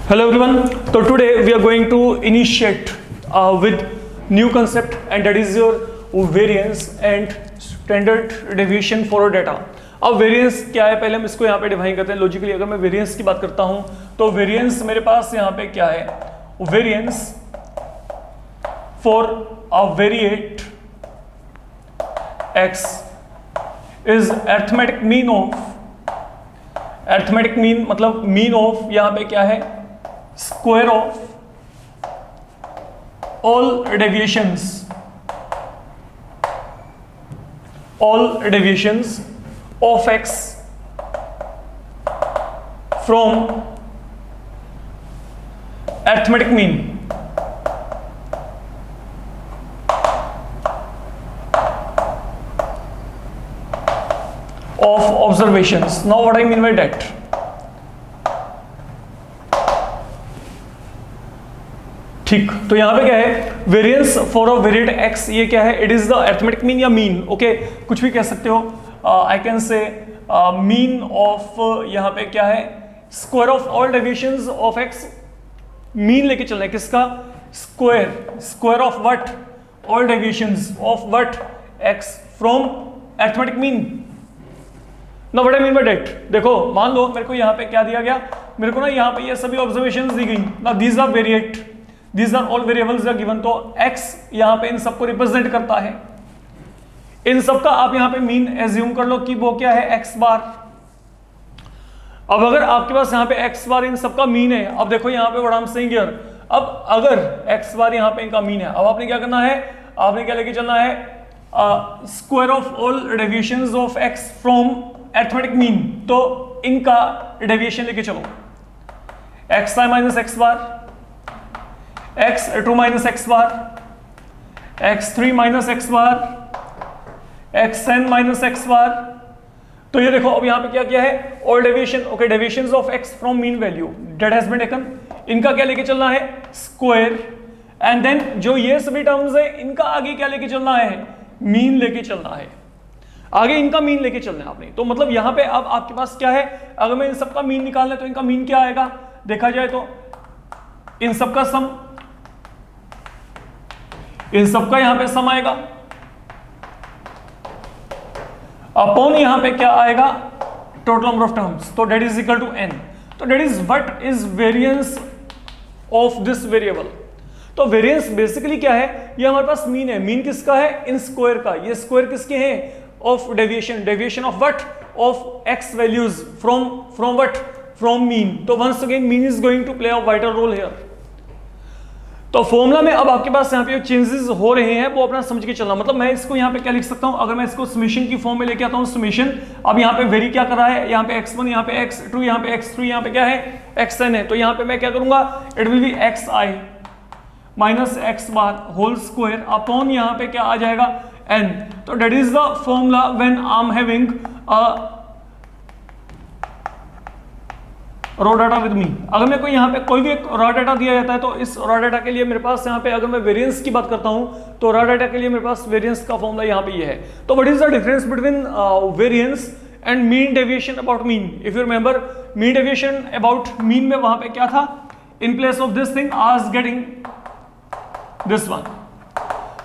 Hello everyone. So today we are going to initiate with new concept, and that is your variance and standard deviation for data. अब variance क्या है पहले हम इसको यहाँ पे डिफाइन करते हैं लॉजिकली. अगर मैं वेरिएंस की बात करता हूँ तो वेरिएंस मेरे पास यहाँ पे क्या है, variance for a variate x is arithmetic mean of, arithmetic mean मतलब मीन ऑफ यहाँ पे क्या है, square of all deviations of x from arithmetic mean. Of observations. Now what I mean by that? ठीक, तो यहां पे क्या है, variance for a variate x, ये क्या है, it is the arithmetic mean या मीन. ओके, कुछ भी कह सकते हो. आई कैन से मीन ऑफ, यहाँ पे क्या है, square of all deviations of x. Mean लेके चलना है किसका, square of what, all deviations of what, x from arithmetic mean. Now what I mean by that, देखो मान लो मेरे को यहाँ पे क्या दिया गया, मेरे को ना यहाँ पे ये सभी ऑब्जर्वेशंस दी गई. Now these are variate, these are all variables are given. तो एक्स यहाँ पे इन सबको रिप्रेजेंट करता है. इन सब का आप यहां पे मीन एज्यूम कर लो कि वो क्या है, एक्स बार. अब अगर आपके पास यहां पे एक्स बार इन सब का मीन है, अब देखो यहां पे what I am saying here, अब अगर एक्स बार यहां पे इनका मीन है, अब आपने क्या करना है, आपने क्या लेके चलना है, square of all deviations of x from arithmetic mean. तो इनका डेविएशन लेके चलो, x i minus x bar, x two minus x bar, x three minus x bar, xn minus x bar. तो ये देखो अब यहाँ पे क्या किया है, all deviation, okay, deviations of x from mean value that has been taken. इनका क्या लेके चलना है, स्क्वायर, एंड देन जो ये सभी टर्म्स है इनका आगे क्या लेके चलना है, मीन लेके चलना है. आगे इनका मीन लेके चलना है आपने. तो मतलब यहाँ पे अब आपके पास क्या है, अगर मैं इन सबका मीन निकालना है तो इनका मीन क्या आएगा, देखा जाए तो इन सबका सम, इन सबका यहाँ पे सम आएगा अपॉन यहाँ पे क्या आएगा, टोटल नंबर ऑफ टर्म्स. तो that is equal to n. तो that is what is variance of this variable. तो वेरिएंस बेसिकली क्या है, ये हमारे पास मीन है. मीन किसका है, इन स्क्वायर का. ये स्क्वायर किसके हैं, of deviation, deviation of what, of x values from what, from mean. तो once again mean is going to play a vital role here. तो फॉर्मूला में अब आपके पास यहाँ पे चेंजेस हो रहे हैं, वो अपना समझ के चलना. मतलब मैं इसको यहाँ पे क्या लिख सकता हूँ, अगर मैं इसको समेशन की फॉर्म में लेके आता हूँ, समेशन. अब यहाँ पे वेरी क्या कर रहा है, यहाँ पे x1, यहाँ पे x2, यहाँ पे x3, यहाँ पे क्या है, xn है. तो यहाँ पे मैं क्या करूंगा, it will be xi minus x bar whole square upon यहाँ पे क्या आ जाएगा, n. तो that is the formula when I am having raw data with me. अगर मेरे को यहाँ पे कोई भी एक रॉ डाटा दिया जाता है, तो इस रॉ डाटा के लिए मेरे पास यहाँ पे, अगर मैं वेरिएंस की बात करता हूँ तो रॉ डाटा के लिए मेरे पास वेरिएंस का फॉर्मूला यहाँ पे ये है. तो what is the difference between variance and mean deviation about mean. If you remember, mean deviation about mean में वहां पे क्या था, in place of this thing I was getting this one.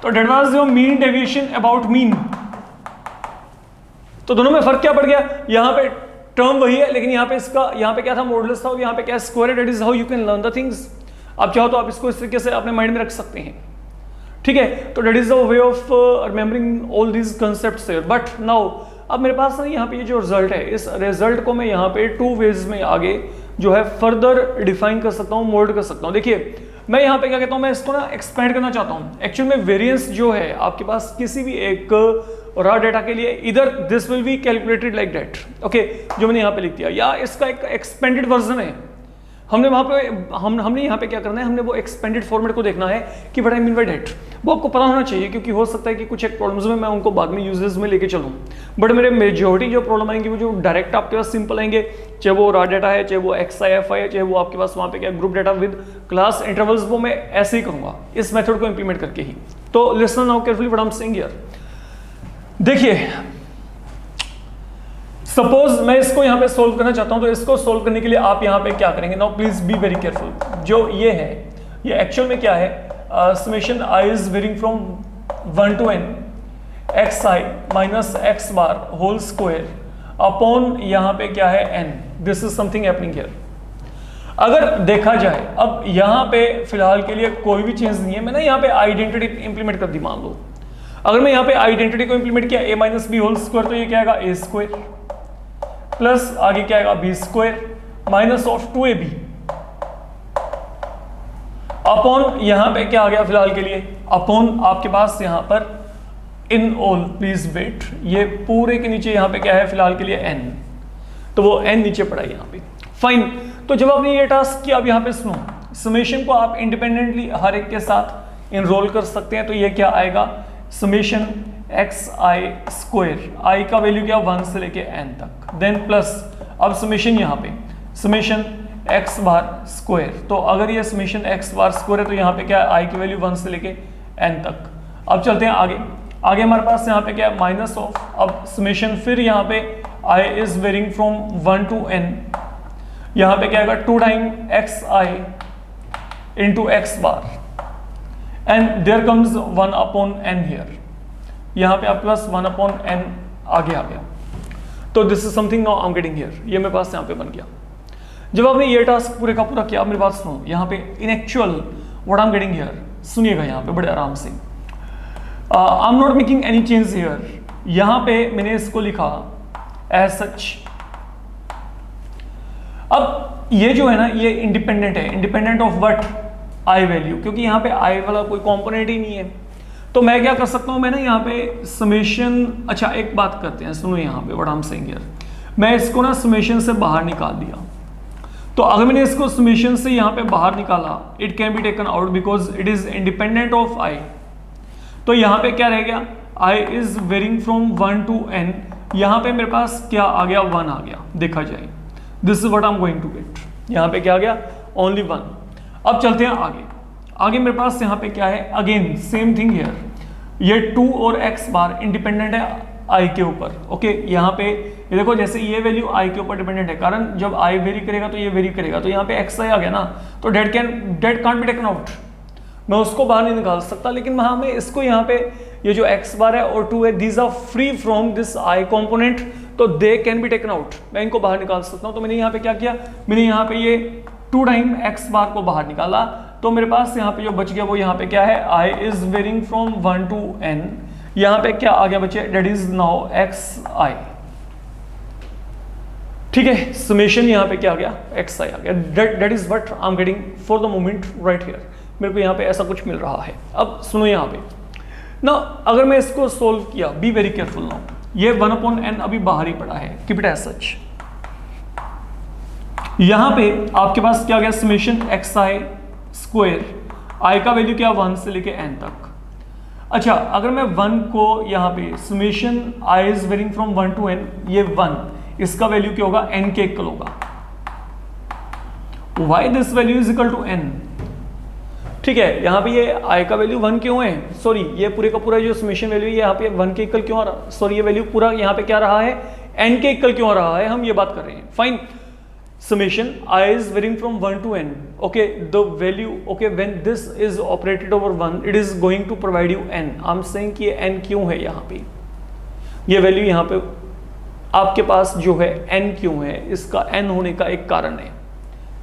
तो that was your mean deviation about mean. तो दोनों में फर्क क्या पड़ गया, यहाँ पे टर्म वही है, लेकिन यहाँ पे इसका, यहाँ पे क्या था, मॉडुलस था, और यहाँ पे क्या, square. That is how you can learn the things. आप चाहो तो आप इसको इस तरीके से अपने माइंड में रख सकते हैं. ठीक है, तो that is the way of remembering all these concepts here. But now अब मेरे पास ना यहाँ पे ये जो रिजल्ट है, इस रिजल्ट को मैं यहाँ पे टू वेज में आगे जो है फर्दर डिफाइन कर सकता हूँ, मोल्ड कर सकता हूँ. देखिए मैं यहाँ पे क्या कहता हूँ, मैं इसको ना एक्सपेंड करना चाहता हूँ. एक्चुअल में वेरिएंस जो है आपके पास किसी भी एक रॉ डेटा के लिए, इधर this will be calculated like that, okay, जो मैंने यहाँ पे लिख दिया, या इसका एक एक्सपेंडेड वर्जन है. हमने वहाँ पे हमने यहाँ पे क्या करना है, हमने वो एक्सपेंडेड फॉर्मेट को देखना है कि what I mean by that. वो आपको पता होना चाहिए, क्योंकि हो सकता है कि कुछ एक प्रॉब्लम्स में मैं उनको बाद में यूजेस में लेके चलूँ. बट मेरे मेजॉरिटी जो प्रॉब्लम आएंगे वो जो डायरेक्ट आपके पास सिंपल आएंगे, चाहे वो रॉ डेटा है, चाहे वो XIFI है, चाहे वो आपके पास वहाँ पे क्या group data with class intervals, वो मैं ऐसे ही करूँगा इस मेथड को इंप्लीमेंट करके ही. तो listen now carefully what I am saying here. देखिए सपोज मैं इसको यहाँ पे सोल्व करना चाहता हूँ, तो इसको सोल्व करने के लिए आप यहाँ पे क्या करेंगे, now please be very careful. जो ये है, ये एक्चुअल में क्या है, summation i is varying from 1 to n x i minus x bar whole square upon यहाँ पे क्या है n। This is something happening here. अगर देखा जाए, अब यहाँ पे फिलहाल के लिए कोई भी चेंज नहीं है, मैंने यहाँ पे आइडेंटिटी इंप्लीमेंट कर दी। मान लो अगर मैं यहाँ पे आइडेंटिटी को इंप्लीमेंट किया a minus b whole square, तो ये क्या आएगा a स्क्वायर प्लस आगे क्या आएगा b square minus of 2ab upon यहाँ पे क्या आ गया फिलहाल के लिए, अपॉन आपके पास यहाँ पर इन ऑल प्लीज वेट, ये पूरे के नीचे यहाँ पे क्या है फिलहाल के लिए n, तो वो n नीचे पड़ा है यहाँ पे। फाइन, तो जब आपने ये टास्क किया, अब यहाँ पे सुनो, समेशन को आप इंडिपेंडेंटली हर एक के साथ इनरोल कर सकते हैं। तो ये क्या आएगा, समेशन एक्स आई स्क्वायर, आई का वैल्यू क्या 1 से लेके n तक, देन प्लस अब समेशन यहाँ पे समेशन एक्स बार स्क्वायर, तो अगर ये समेशन एक्स बार स्क्वायर है तो यहाँ पे क्या है, आई की वैल्यू 1 से लेके n तक। अब चलते हैं आगे, आगे हमारे पास यहाँ पे क्या है माइनस ऑफ, अब समेशन फिर यहाँ पे i is varying from 1 to n, यहाँ पे क्या आएगा 2 time x i into x bar and there comes 1 upon n here, यहाँ पे आपके पास 1 अपॉन n आगे आ गया। तो this is something now I am getting here, ये मेरे पास यहाँ पे बन गया। जब आपने ये टास्क पूरे का पूरा किया, मेरी बात सुनो, यहाँ पे इन actual what I am getting here, सुनिएगा यहाँ पे बड़े आराम से, I am not making any change here. यहाँ पे मैंने इसको लिखा एज सच। अब ये जो है ना, ये इंडिपेंडेंट है, independent of what, I value, क्योंकि यहाँ पे आई वाला कोई कंपोनेंट ही नहीं है। तो मैं क्या कर सकता हूँ, मैं ना यहाँ पे समेशन, अच्छा एक बात करते हैं, सुनो यहाँ पे what I am saying here, मैं इसको ना समेशन से बाहर निकाल दिया। तो अगर मैंने इसको समेशन से यहाँ पे बाहर निकाला, it can be taken out because it is independent of i. तो यहाँ पे क्या रह गया, i is varying from 1 to n, यहाँ पे मेरे पास क्या आ गया 1 आ गया, देखा जाए this is what I am going to get, यहाँ पे क्या आ गया ओनली 1। अब चलते हैं आगे, आगे मेरे पास यहाँ पे क्या है, अगेन सेम थिंग हियर, ये 2 और x बार इंडिपेंडेंट है i के ऊपर। ओके, यहाँ पे ये देखो, जैसे ये वैल्यू i के ऊपर डिपेंडेंट है, कारण जब i वेरी करेगा तो ये वेरी करेगा, तो यहाँ पे xi आ गया ना, तो that can't be taken out, मैं उसको बाहर नहीं निकाल सकता। लेकिन वहां में इसको यहाँ पे ये जो x बार है और 2 है, these are free from this i component, तो they can be taken out, मैं इनको बाहर निकाल सकता हूँ। तो मैंने यहाँ पे क्या किया, मैंने यहाँ पे ये 2 टाइम x बार को बाहर निकाला, तो मेरे पास यहाँ पे जो बच गया वो यहाँ पे क्या है, i is varying from 1 to n, यहाँ पे क्या आ गया बच्चे, डेट इज नाउ xi। ठीक है, समेशन यहाँ पे क्या आ गया, xi आ गया, that is what I am getting for the moment right here, मेरे को यहाँ पे ऐसा कुछ मिल रहा है। अब सुनो यहाँ पे ना, अगर मैं इसको सोल्व किया, बी वेरी केयरफुल नाउ, ये 1 अपॉन n अभी बाहर ही पड़ा है, कीप इट एज सच। यहाँ पे आपके पास क्या गया, समेशन xi स्क्वायर, i का वैल्यू क्या 1 से लेके n तक। अच्छा, अगर मैं 1 को यहाँ पे summation i is varying from 1 to n, ये 1, इसका वैल्यू क्या होगा, n के इक्वल होगा। Why this value is equal to n, ठीक है, यहाँ पे ये i का वैल्यू 1 क्यों है, सॉरी ये पूरे का पूरा जो समेशन वैल्यू है यहाँ पे 1 के इक्वल क्यों आ रहा, सॉरी ये वैल्यू पूरा यहाँ पे क्या रहा है, n के इक्वल क्यों आ रहा है, हम ये बात कर रहे हैं। Fine, summation I is varying from 1 to n, okay, the value, okay, when this is operated over 1 it is going to provide you n। I'm saying कि n क्यों है यहाँ पे, ये वैल्यू यहाँ पे आपके पास जो है n क्यों है, इसका n होने का एक कारण है,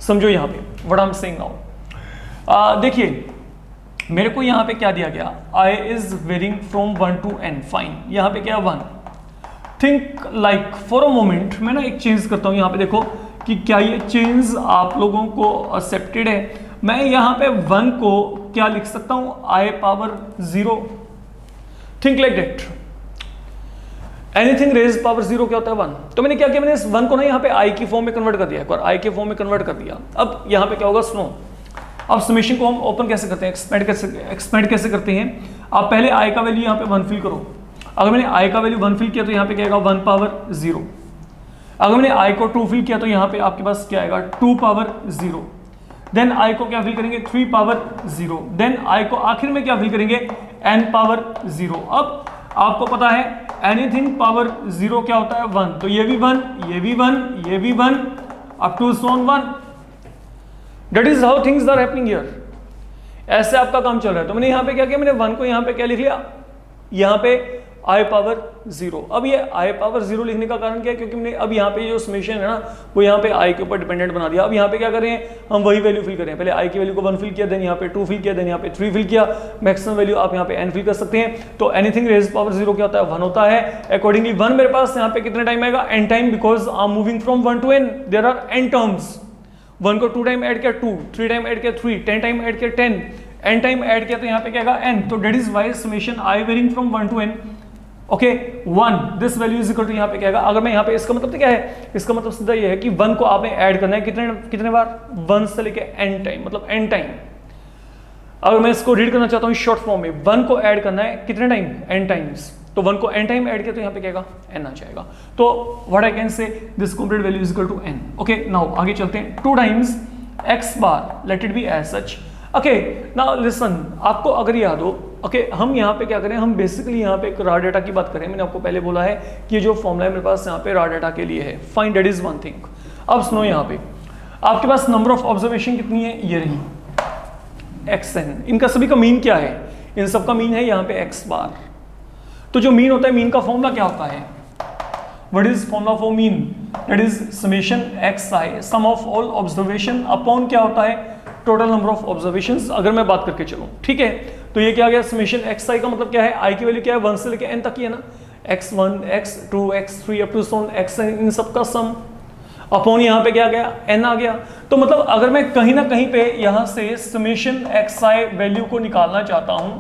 समझो यहाँ पे what I'm saying now। देखिए मेरे को यहाँ पे क्या दिया गया, I is varying from 1 to n, fine, यहाँ पे क्या 1। Think like for a moment, मैं ना एक चेंज करता हूँ यहाँ पे, देखो कि क्या ये चेंज आप लोगों को एक्सेप्टेड है। मैं यहाँ पे 1 को क्या लिख सकता हूँ, i power 0, think like that, anything raise power 0 क्या होता है 1। तो मैंने क्या किया, मैंने इस 1 को ना यहाँ पे i की फॉर्म में कन्वर्ट कर दिया, एक बार i के फॉर्म में कन्वर्ट कर दिया। अब यहाँ पे क्या होगा, सुनो, अब समेशन को हम ओपन कैसे करते हैं, एक्सपेंड कैसे करते हैं। आप पहले i का वैल्यू यहाँ पे 1 फिल करो, अगर मैंने i का वैल्यू 1 फिल किया तो यहाँ पे क्या आएगा 1 पावर 0, अगर मैंने i को 2 फिल किया तो यहाँ पे आपके पास क्या आएगा 2 पावर 0, देन i को क्या फिल करेंगे 3 पावर 0, देन i को आखिर में क्या फिल करेंगे n पावर 0। अब आपको पता है एनीथिंग पावर 0 क्या होता है 1, तो ये भी 1, ये भी 1, ये भी 1 up to so on 1। That is how things are happening here. ऐसे आपका काम चल रहा है। तो मैंने यहां पे क्या किया, मैंने 1 को यहां पे क्या लिख लिया, यहां पे I पावर 0। अब ये I पावर 0 लिखने का कारण क्या है, क्योंकि मैंने अब यहाँ पे जो समेशन है ना वो यहाँ पे I के ऊपर डिपेंडेंट बना दिया। अब यहाँ पे क्या कर रहे हैं, हम वही वैल्यू फिल कर रहे हैं। पहले I की वैल्यू को 1 फिल किया, देन यहाँ पे 2 फिल किया, देन यहाँ पे 3 फिल किया। मैक्सिमम वैल्यू आप यहाँ पे n फिल कर सकते हैं। तो एनीथिंग रेज पावर 0 क्या होता है 1 होता है। अकॉर्डिंगली 1 मेरे पास यहाँ पे कितने टाइम आएगा, n time, because I am moving from 1 to n, there are n terms. 1 को 2 टाइम ऐड किया 2, 3 टाइम ऐड किया 3, 10 टाइम ऐड किया 10, n टाइम ऐड किया तो यहाँ पे क्या आएगा n। तो that is why summation I varying from 1 to n, okay 1 this value is equal to यहाँ पे क्या आएगा। अगर मैं यहाँ पे, इसका मतलब तो क्या है, इसका मतलब सीधा ये है कि 1 को आपने ऐड करना है कितने बार, 1 से लेके n टाइम, मतलब n टाइम। अगर मैं इसको रीड करना चाहता हूँ शॉर्ट फॉर्म में, 1 को ऐड करना है कितने टाइम, n टाइम्स। तो 1 को n टाइम ऐड किया तो यहाँ पे क्या आएगा n आ जाएगा। तो what I can say, this complete value is equal to n। Okay now आगे चलते हैं। 2 times x bar, let it be as such. Okay now listen, आपको अगर याद हो, ओके हम यहाँ पे क्या करें, हम बेसिकली यहाँ पे एक रॉ डाटा की बात करें। मैंने आपको पहले बोला है कि ये जो फॉर्मूला है मेरे पास यहाँ पे रॉ डाटा के लिए है, fine that is one thing. अब सुनो, यहाँ पे आपके पास नंबर ऑफ ऑब्जर्वेशन कितनी है, ये रही xn। इनका सभी का मीन क्या है, इन सब का मीन है यहाँ पे x बार। तो जो मीन होता है, मीन का फॉर्मूला क्या होता है, what is formula for mean, that is summation xi sum of all observation upon क्या होता है, टोटल नंबर ऑफ ऑब्जर्वेशंस। अगर मैं बात करके चलूं, ठीक है, तो ये क्या आ गया, समेशन xi का मतलब क्या है, i की वैल्यू क्या है 1 से लेके n तक ही है ना, x1 x2 x3 up to so on xn, इन सब का सम अपॉन यहाँ पे क्या आ गया n आ गया। तो मतलब अगर मैं कहीं ना कहीं पे यहाँ से समेशन xi वैल्यू को निकालना चाहता हूं,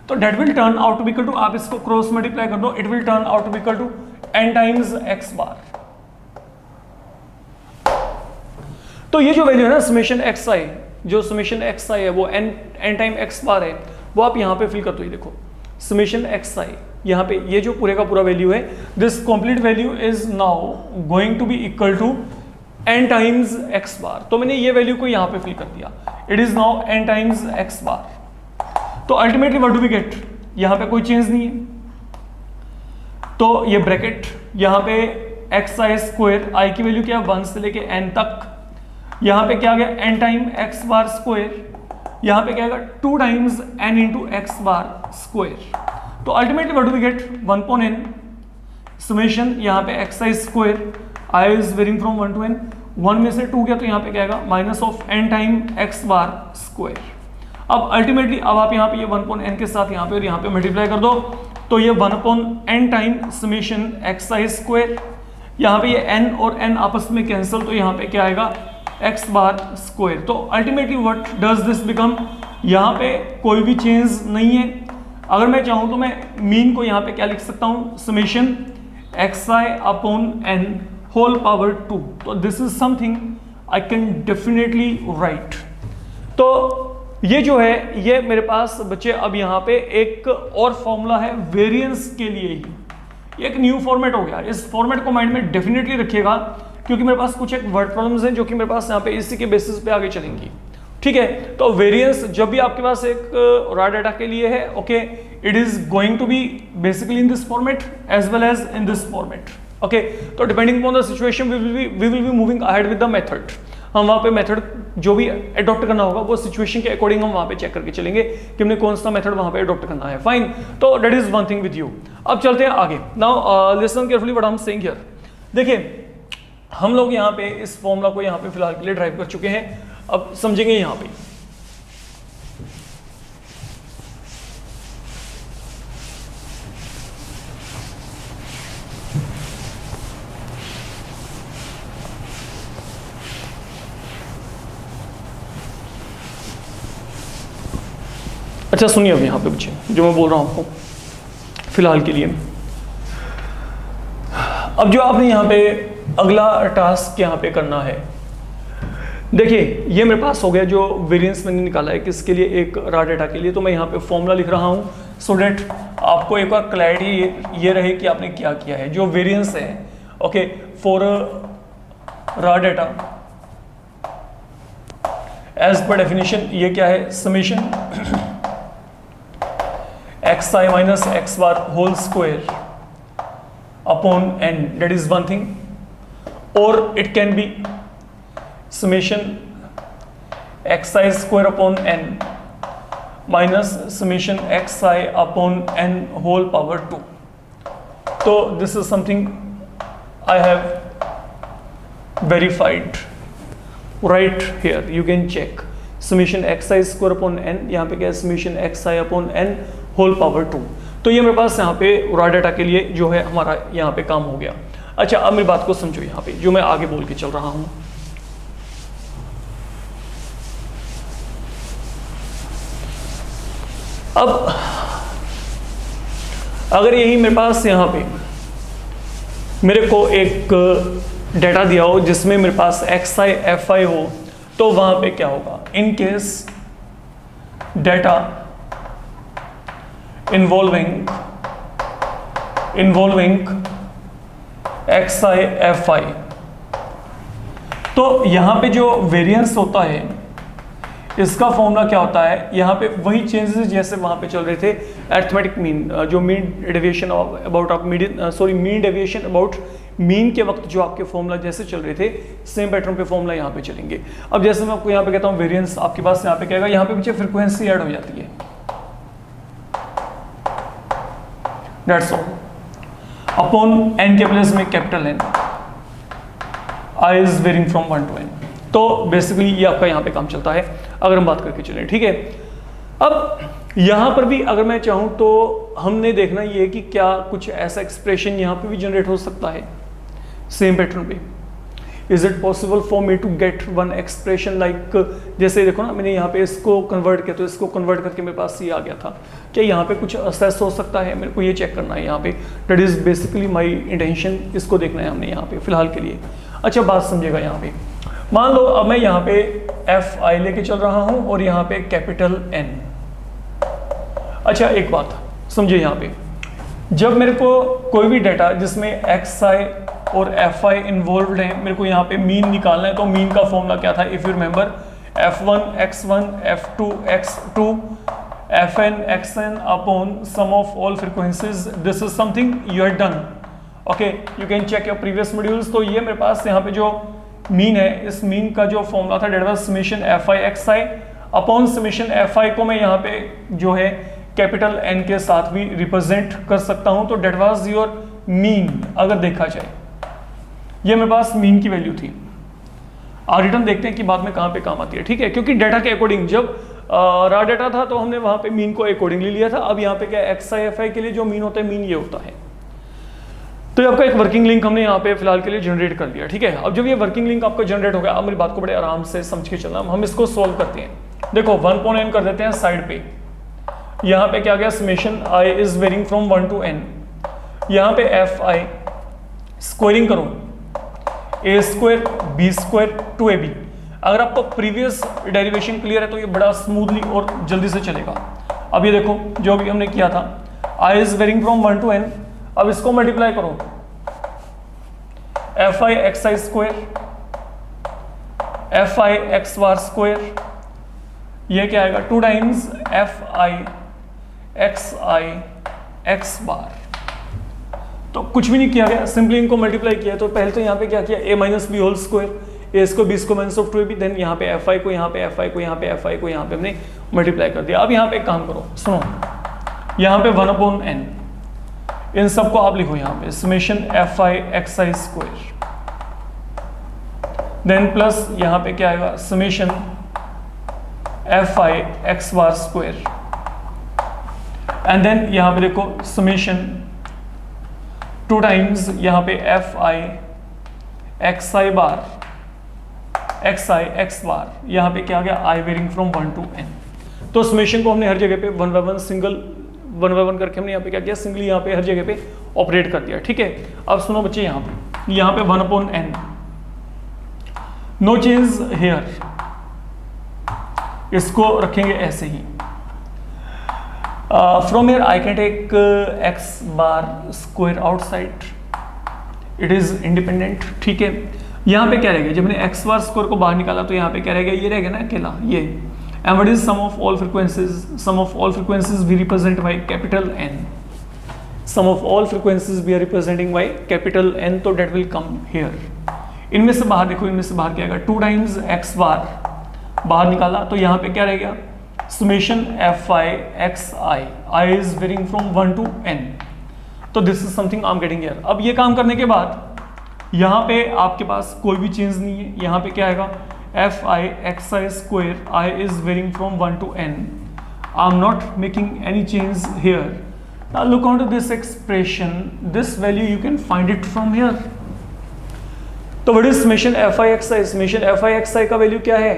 तो that will turn out to be equal to, आप इसको क्रॉस मल्टीप्लाई कर दो, it will turn out to be equal to n times x bar. तो ये जो वैल्यू है ना समेशन xi, जो समेशन xi है वो n टाइम x बार है, वो आप यहाँ पे फिल कर दो। ये देखो समेशन xi, यहाँ पे ये जो पूरे का पूरा वैल्यू है, this complete value is now going to be equal to n times x bar. तो मैंने ये वैल्यू को यहाँ पे फिल कर दिया, it is now n times x bar. तो ultimately what do we get, यहाँ पे कोई चेंज नहीं है, तो ये ब्रैकेट यहाँ पे xi स्क्वायर, i की वैल्यू क्या है 1 से लेके n तक, यहाँ पे क्या आ गया n time x bar square, यहाँ पे क्या आएगा 2 times n into x bar square. तो ultimately what do we get 1 upon n summation यहाँ पे xi square, i is varying from 1 to n, 1 में से 2 गया तो यहाँ पे क्या आएगा minus of n time x bar square. अब अल्टीमेटली अब आप यहाँ पे ये 1 अपॉन n के साथ यहाँ पे और यहाँ पे मल्टीप्लाई कर दो, तो ये 1 upon n time summation xi square, यहाँ पे ये n और n आपस में कैंसिल, तो यहाँ पे क्या आएगा x बार स्क्वायर। तो ultimately what does this become, यहाँ पे कोई भी चेंज नहीं है। अगर मैं चाहूँ तो मैं मीन को यहाँ पे क्या लिख सकता हूँ, summation xi upon n whole power 2। तो this is something I can definitely write. तो ये जो है, ये मेरे पास बच्चे अब यहाँ पे एक और फॉर्मूला है वेरिएंस के लिए ही, एक न्यू फॉर्मेट हो गया। इस फॉर्मेट को माइंड में डेफिनेटली रखिएगा, क्योंकि मेरे पास कुछ एक वर्ड प्रॉब्लम्स हैं जो कि मेरे पास यहाँ पे इसी के बेसिस पे आगे चलेंगी, ठीक है। तो वेरिएंस जब भी आपके पास एक रॉ डाटा के लिए है, okay, it is going to be basically in this format as well as in this format, okay. तो depending upon the situation we will be moving ahead with the method. हम वहाँ पे method जो भी adopt करना होगा वो situation के अकॉर्डिंग हम वहाँ पे चेक करके चलेंगे कि हमने कौन सा मेथड वहाँ पे अडॉप्ट करना है, फाइन। तो that is one thing with you. अब चलते हैं आगे। Now listen carefully what I am saying here. देखिए हम लोग यहाँ पे इस फॉर्मूला को यहाँ पे फिलहाल के लिए ड्राइव कर चुके हैं, अब समझेंगे यहाँ पे। अच्छा सुनिए अब यहाँ पे बच्चे जो मैं बोल रहा हूँ आपको फिलहाल के लिए। अब जो आपने यहाँ पे अगला टास्क यहाँ पे करना है, देखिए ये मेरे पास हो गया जो वेरिएंस मैंने निकाला है किसके लिए, एक रॉ डाटा के लिए। तो मैं यहाँ पे फॉर्मूला लिख रहा हूँ सो डेट आपको एक बार क्लैरिटी ये रहे कि आपने क्या किया है। जो वेरिएंस है, okay, for raw data as per definition ये क्या है, summation xi minus x bar whole square upon n, that is one thing, or it can be summation xi square upon n minus summation xi upon n whole power 2. So this is something I have verified right here. You can check summation xi square upon n, यहाँ पे क्या है summation xi upon n whole power 2. तो ये मेरे पास यहाँ पे raw data के लिए जो है हमारा यहाँ पे काम हो गया. अच्छा, अब मेरी बात को समझो यहाँ पे जो मैं आगे बोल के चल रहा हूँ. अब अगर यही मेरे पास यहाँ पे मेरे को एक डेटा दिया हो जिसमें मेरे पास xi fi हो, तो वहां पे क्या होगा? In case data involving xi fi, तो यहां पे जो वेरिएंस होता है इसका फॉर्मूला क्या होता है? यहाँ पे वही चेंजेस जैसे वहाँ पे चल रहे थे. अरिथमेटिक मीन, जो mean deviation about of median, sorry mean deviation about mean के वक्त जो आपके फॉर्मूला जैसे चल रहे थे, सेम पैटर्न पे फॉर्मूला यहाँ पे चलेंगे. अब जैसे मैं आपको यहाँ पे कहता हूँ वेरिएंस, आपके पास यहाँ पे क्या है, यहाँ पे पीछे फ्रीक्वेंसी ऐड हो जाती है. That's all. अपॉन n के प्लेस में capital N, I is varying from 1 to n. तो बेसिकली ये आपका यहाँ पे काम चलता है अगर हम बात करके चलें. ठीक है, अब यहाँ पर भी अगर मैं चाहूँ तो हमने देखना ये है कि क्या कुछ ऐसा एक्सप्रेशन यहाँ पे भी जनरेट हो सकता है सेम पैटर्न पे. Is it possible for me to get one expression like, जैसे देखो ना मैंने यहाँ पे इसको कन्वर्ट किया तो इसको कन्वर्ट करके मेरे पास ये आ गया था. क्या यहाँ पे कुछ असेस हो सकता है? मेरे को ये चेक करना है यहाँ पे. That is basically my intention, इसको देखना है हमने यहाँ पे फिलहाल के लिए. अच्छा, बात समझेगा यहाँ पे. मान लो अब मैं यहाँ पे एफ आई लेके चल रहा हूँ और यहाँ पे कैपिटल N. अच्छा, एक बात समझिए यहाँ पे, जब मेरे को कोई भी डाटा जिसमें xi और fi इन्वॉल्व है, मेरे को यहाँ पे मीन निकालना है, तो मीन का फॉर्मूला क्या था? If you remember, f1 x1 f2 x2 fn xn upon sum of all frequencies. This is something you had done. Okay, you can check your previous modules. तो ये मेरे पास यहाँ पे जो मीन है, इस मीन का जो फॉर्मूला था that was summation fi xi upon summation fi को मैं यहाँ पे जो है कैपिटल N के साथ भी रिप्रेजेंट कर सकता हूँ. तो डेट वाज योर मीन. अगर देखा जाए ये मेरे पास मीन की वैल्यू थी. और रिटर्न देखते हैं कि बाद में कहाँ पे काम आती है. ठीक है, क्योंकि डाटा के अकॉर्डिंग, जब रॉ डाटा था तो हमने वहाँ पे मीन को अकॉर्डिंगली लिया था. अब यहाँ पे क्या xi fi के लिए जो मीन होता है, मीन ये होता है. तो आपका एक वर्किंग लिंक हमने यहाँ पे फिलहाल के लिए जनरेट कर लिया. ठीक है, अब जब ये वर्किंग लिंक आपका जनरेट हो गया, अब मेरी बात को बड़े आराम से समझ के चलना. हम इसको सोल्व करते हैं. देखो 1/n कर देते हैं साइड पे. यहाँ पे क्या गया? Summation i is varying from 1 to n. यहाँ पे fi स्क्वायरिंग करो a square b square 2ab. अगर आपको प्रीवियस डेरिवेशन क्लियर है तो ये बड़ा स्मूथली और जल्दी से चलेगा. अब ये देखो जो भी हमने किया था, i is varying from 1 to n. अब इसको मल्टीप्लाई करो, fi xi square fi x bar square, ये क्या आएगा? 2 times fi xi x bar. तो कुछ भी नहीं किया गया, सिंपली इनको मल्टीप्लाई किया. तो पहले तो यहाँ पे क्या किया? a minus b whole square, a इसको बी को माइनस ऑफ 2ab. देन यहाँ पे fi को, यहाँ पे fi को, यहाँ पे fi को, यहाँ पे हमने मल्टीप्लाई कर दिया. अब यहाँ पे एक काम करो, सुनो, यहाँ पे 1/n, इन सबको आप लिखो यहाँ पे summation fi xi square. Then plus यहाँ पे क्या आएगा? Summation fi x bar square. And then यहाँ पे देखो समेशन 2 टाइम्स यहाँ पे fi xi बार xi x बार. यहाँ पे क्या आ गया? i varying from 1 to n. तो समेशन को हमने हर जगह पे 1 by 1 सिंगल 1 by 1 करके हमने यहाँ पे क्या किया? सिंगली यहाँ पे हर जगह पे ऑपरेट कर दिया. ठीक है, अब सुनो बच्चे, यहाँ पे 1/n, नो चेंज हेयर. इसको रखेंगे ऐसे ही. From here I can take x bar square outside, it is independent. ठीक है, यहाँ पे क्या रहेगा? जब मैंने x बार स्क्वायर को बाहर निकाला तो यहाँ पे क्या रहेगा? ये रहेगा ना अकेला ये. And what is sum of all frequencies? Sum of all frequencies we represent by capital N. Sum of all frequencies we are representing by capital N, तो डेट विल कम हियर। इनमें से बाहर देखो, इनमें से बाहर क्या आएगा, 2 टाइम्स x बार बाहर निकाला, तो यहाँ पे क्या रह गया, summation fi xi, I is varying from 1 to n, तो this is something I am getting here. अब ये काम करने के बाद यहाँ पे आपके पास कोई भी चेंज नहीं है, यहाँ पे क्या आएगा, fi xi square, I is varying from 1 to n, I am not making any change here। Now look onto this expression, this value you can find it from here। तो what is summation fi xi? summation fi xi का value क्या है,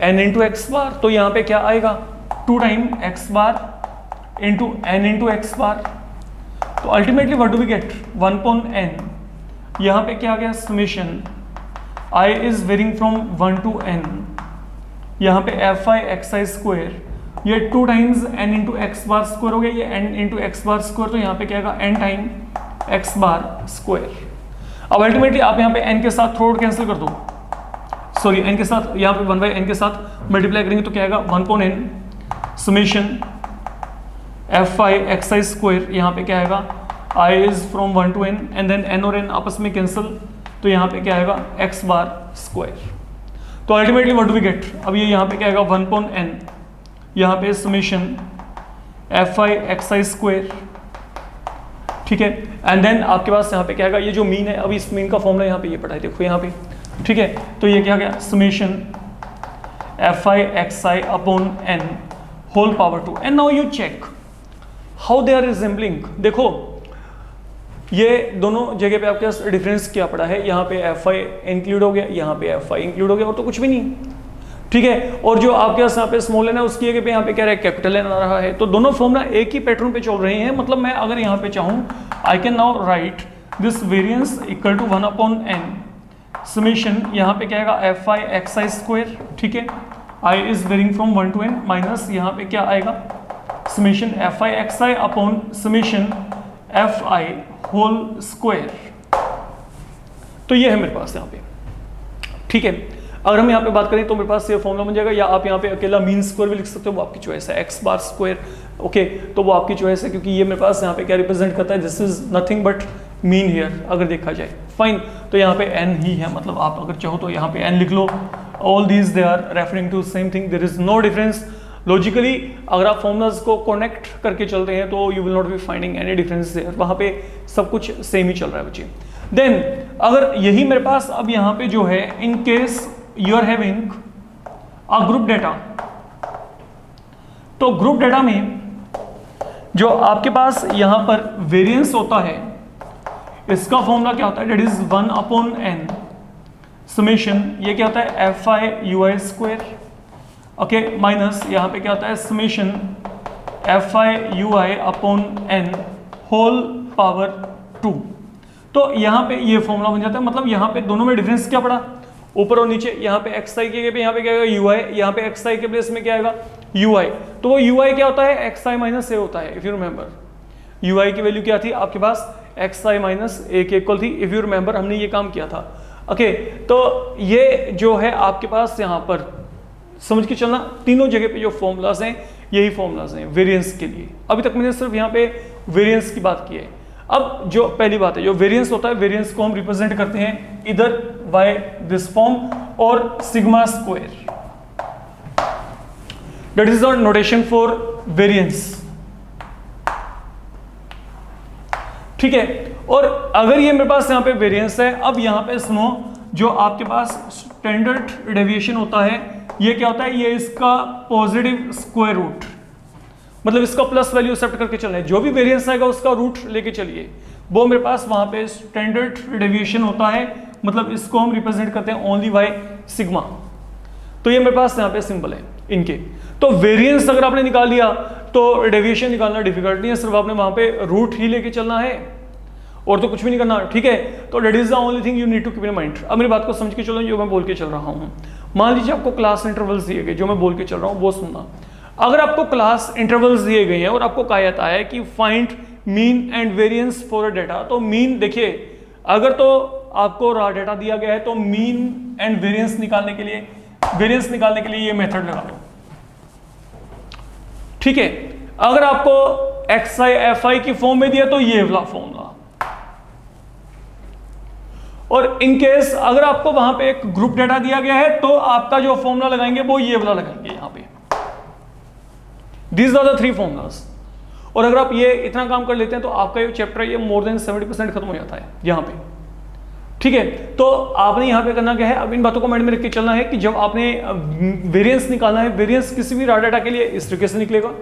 n into x bar, तो यहाँ पे क्या आएगा, 2 time x bar into n into x bar, तो ultimately what do we get, 1 upon n, यहाँ पे क्या आ गया, summation I is varying from 1 to n, यहाँ पे fi xi square, ये 2 times n into x bar square हो गया, ये n into x bar square, तो यहाँ पे क्या आएगा, n time x bar square. अब अल्टीमेटली आप यहाँ पे n के साथ थ्रू कैंसिल कर दो, सॉरी n के साथ, यहाँ पे 1/n के साथ मल्टीप्लाई करेंगे तो क्या आएगा, 1 upon n summation fi xi square, यहाँ पे क्या आएगा, I is from 1 to n, and then n और n आपस में कैंसिल, तो यहाँ पे क्या आएगा, x बार स्क्वायर। तो ultimately what do we get, अब ये यहाँ पे क्या आएगा, 1 upon n, यहाँ पे summation fi xi स्क्वायर, ठीक है, एंड देन आपके पास यहाँ पे क्या आएगा, ये जो मीन है, अभी इस मीन का फॉर्मूला यहाँ पे ये पढ़ा है, देखो यहाँ पे, ठीक है, तो ये क्या गया, summation fi xi upon n whole power 2, and now you check how they are resembling। देखो ये दोनों जगह पे आपके पास डिफरेंस क्या पड़ा है, यहाँ पे fi इंक्लूड हो गया, यहाँ पे fi इंक्लूड हो गया, और तो कुछ भी नहीं, ठीक है, और जो आपके पास यहाँ पे स्मॉल एन है उसकी जगह पे यहाँ पे क्या रहा है, कैपिटल एन आ रहा है, तो दोनों फॉर्मूला एक ही पैटर्न पे चल रहे हैं। मतलब मैं अगर यहाँ पे चाहूँ, I can now write this variance equal to 1 upon n summation, यहाँ पे क्या आएगा, fi xi स्क्वायर, ठीक है, I is varying from 1 to n, minus यहाँ पे क्या आएगा, summation fi xi upon summation fi whole square. तो ये है मेरे पास यहाँ पे, ठीक है। अगर हम यहाँ पे बात करें तो मेरे पास ये फॉर्मूला बन जाएगा, या आप यहाँ पे अकेला मीन स्क्वायर भी लिख सकते हो, वो आपकी चॉइस है, x बार स्क्वायर, ओके, तो वो आपकी चॉइस है, क्योंकि ये मेरे पास यहाँ पे क्या रिप्रेजेंट करता है, this is nothing but mean here, अगर देखा जाए, फाइन। तो यहाँ पे n ही है, मतलब आप अगर चाहो तो यहाँ पे n लिख लो, all these they are referring to same thing, there is no difference. Logically अगर आप फॉर्मूलाज को कनेक्ट करके चलते हैं तो you will not be finding any difference there, वहाँ पे सब कुछ सेम ही चल रहा है बच्चे। देन अगर यही मेरे पास अब यहाँ पे जो है, in case you are having a group data, तो ग्रुप डेटा में जो आपके पास यहाँ पर वेरिएंस होता है, इसका फॉर्मूला क्या होता है, that is 1 upon n summation, ये क्या होता है, fi ui square, okay, minus यहाँ पे क्या होता है, summation fi ui upon n whole power 2। तो यहाँ पे ये फॉर्मूला बन जाता है, मतलब यहाँ पे दोनों में डिफरेंस क्या पड़ा, ऊपर और नीचे, यहाँ पे xi के जगह पे यहाँ पे क्या आएगा, ui, यहाँ पे xi के प्लेस में क्या आएगा, ui, तो वो ui क्या होता है, xi माइनस a होता है। इफ यू रिमेंबर ui की वैल्यू क्या थी आपके पास, xi माइनस a के इक्वल थी, इफ यू रिमेंबर हमने ये काम किया था, ओके। तो ये जो है आपके पास यहाँ पर समझ के चलना, तीनों जगह पे जो फॉर्मूलाज हैं यही फॉर्मूलाज हैं वेरिएंस के लिए। अभी तक मैंने सिर्फ यहाँ पे वेरिएंस की बात की है। अब जो पहली बात है, जो वेरिएंस होता है, वेरिएंस को हम रिप्रेजेंट करते हैं इधर बाय दिस फॉर्म और sigma square, that is the notation for variance, ठीक है। और अगर ये मेरे पास यहाँ पे वेरिएंस है, अब यहाँ पे सुनो, जो आपके पास स्टैंडर्ड डेविएशन होता है, ये क्या होता है, ये इसका पॉजिटिव स्क्वायर रूट, मतलब इसका प्लस वैल्यू एक्सेप्ट करके चलना है, जो भी वेरिएंस आएगा उसका रूट लेके चलिए, वो मेरे पास वहां पे स्टैंडर्ड डेविएशन होता है, मतलब इसको हम रिप्रेजेंट करते हैं ओनली बाय सिग्मा। तो ये मेरे पास यहाँ पे सिंबल है इनके। तो वेरिएंस अगर आपने निकाल लिया तो डेविएशन निकालना डिफिकल्ट नहीं है, सिर्फ आपने वहां पे रूट ही लेके चलना है और तो कुछ भी नहीं करना, ठीक है। तो that is the only thing you need to keep in mind. अब मेरी बात को समझ के चलो, जो मैं बोल के चल रहा हूँ, मान लीजिए आपको क्लास इंटरवल्स दिए गए, जो मैं बोल के चल रहा हूँ वो सुनना। अगर आपको क्लास इंटरवल्स दिए गए हैं और आपको कहा जाता है कि find mean and variance for a data, तो मीन देखिए, अगर तो आपको रॉ डेटा दिया गया है तो मीन एंड वेरिएंस निकालने के लिए ये मेथड लगा लो, ठीक है। अगर आपको एक्स आई एफ आई की फॉर्म में दिया तो ये वाला फॉर्मूला, और इन केस अगर आपको वहां पे एक ग्रुप डेटा दिया गया है तो आपका जो फॉर्मूला लगाएंगे वो ये वाला लगाएंगे यहां पे। These are the 3 formulas. और अगर आप ये इतना काम कर लेते हैं तो आपका ये चैप्टर ये मोर देन 70% खत्म हो जाता है यहां पे। ठीक है, तो आपने यहां पे करना क्या है, अब इन बातों को माइंड में रख के चलना है कि जब आपने वेरिएंस निकालना है, वेरिएंस किसी भी रॉ डाटा के लिए इस तरीके से निकलेगा।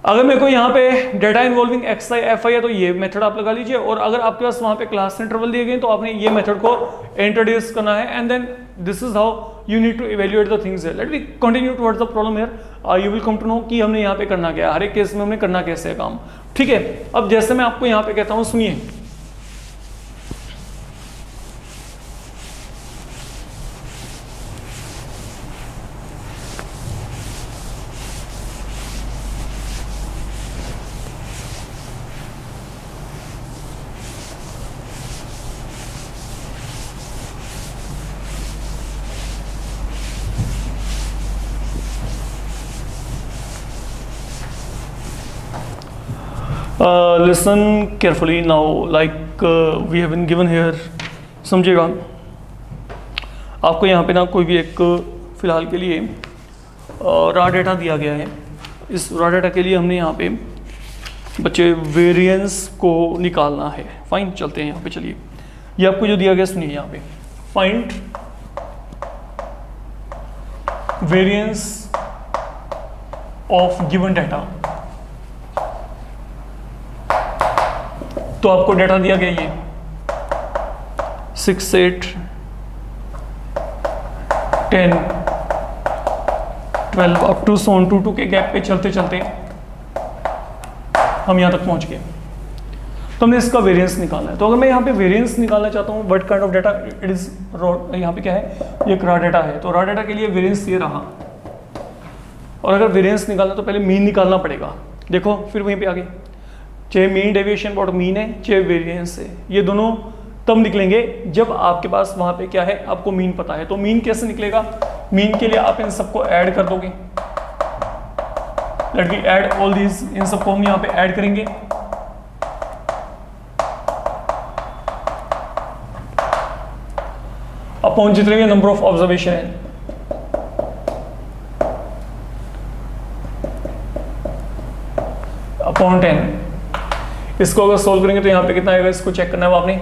अगर मेरे को यहाँ पे data involving x I F I है तो ये मेथड आप लगा लीजिए, और अगर आपके पास वहाँ पे क्लास इंटरवल दिए गए तो आपने ये मेथड को इंट्रोड्यूस करना है, and then this is how you need to evaluate the things. Let me continue towards the problem here, you will come to know कि हमने यहाँ पे करना क्या है, हर एक केस में हमने करना कैसे है काम। ठीक है, अब जैसे मैं आपको यहाँ पे कहता हूँ, सुनिए, listen carefully now, like we have been given here, समझिएगा। आपको यहाँ पे ना कोई भी एक फिलहाल के लिए रॉ डेटा दिया गया है। इस रॉ डेटा के लिए हमने यहाँ पे बच्चे वेरिएंस को निकालना है। फाइन, चलते हैं यहाँ पे, चलिए ये आपको जो दिया गया सुनिए यहाँ पे, find variance of given data. तो आपको डेटा दिया गया ये 6, 8, 10, 12 अप टू 2 के गैप पे चलते चलते हम यहाँ तक पहुँच गए। तो हमने इसका वेरिएंस निकालना है। तो अगर मैं यहाँ पे वेरिएंस निकालना चाहता हूँ, what kind of data it is, यहाँ पे क्या है, ये एक रॉ डाटा है। तो रॉ डाटा के लिए वेरिएंस ये रहा, और अगर वेरिएंस निकालना तो पहले मीन निकालना पड़ेगा। देखो फिर वहीं पे आगे, चाहे मीन डेविएशन बॉट मीन है, चाहे वेरिएंस है, ये दोनों तब निकलेंगे जब आपके पास वहां पे क्या है, आपको मीन पता है। तो मीन कैसे निकलेगा, मीन के लिए आप इन सबको ऐड कर दोगे। Let me add all these, इन सबको हम यहाँ पे ऐड करेंगे। अपॉन जितने भी नंबर ऑफ ऑब्जर्वेशन है, अपॉन 10। इसको अगर सोल्व करेंगे तो यहाँ पे कितना आएगा, इसको चेक करना है आपने।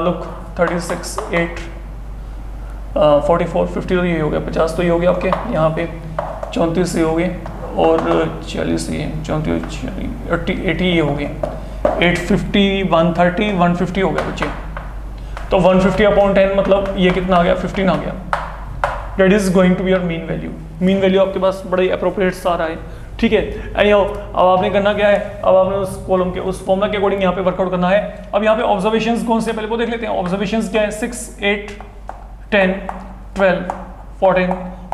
लुक 36, 8, 44, 50 तो ये हो गया, 50 तो ये हो गया आपके यहाँ पे, 34 ये हो गए, और 40 ये, 34, 80 ये हो गए, 850, 130, 150 हो गया बच्चे। तो 150 अपॉन 10 मतलब ये कितना आ गया, 15 आ गया। That is going to be your mean value. Mean value आपके पास बड़ा ही अप्रोप्रिएट सा रहा है। ठीक है, एनीहाउ अब आपने करना क्या है, अब आपने उस कॉलम के उस फॉर्मूला के अकॉर्डिंग यहाँ पे वर्कआउट करना है। अब यहाँ पे ऑब्जर्वेशंस कौन से पहले वो देख लेते हैं। ऑब्जर्वेशंस क्या है, 6, 8, 10, 12, 14,